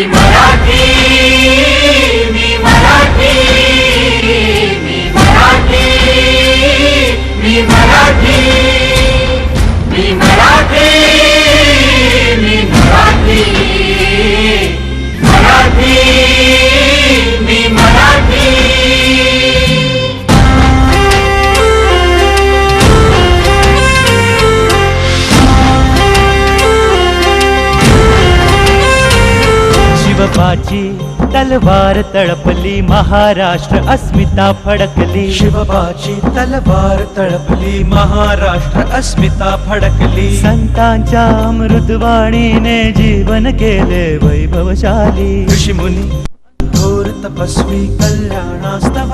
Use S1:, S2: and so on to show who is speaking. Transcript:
S1: मराठी, मी मराठी, मी मराठी, मी मराठी, मी मराठी, मी मराठी, मराठी, मी मराठी.
S2: शिवबाची तलवार तळपली, महाराष्ट्र अस्मिता फडकली.
S3: शिवबाची तलवार तळपली, महाराष्ट्र अस्मिता फडकली.
S2: संतांच्या अमृतवाणीने जीवन केले वैभवशाली.
S3: ऋषीमुनी थोर तपस्वी कल्याणास्तव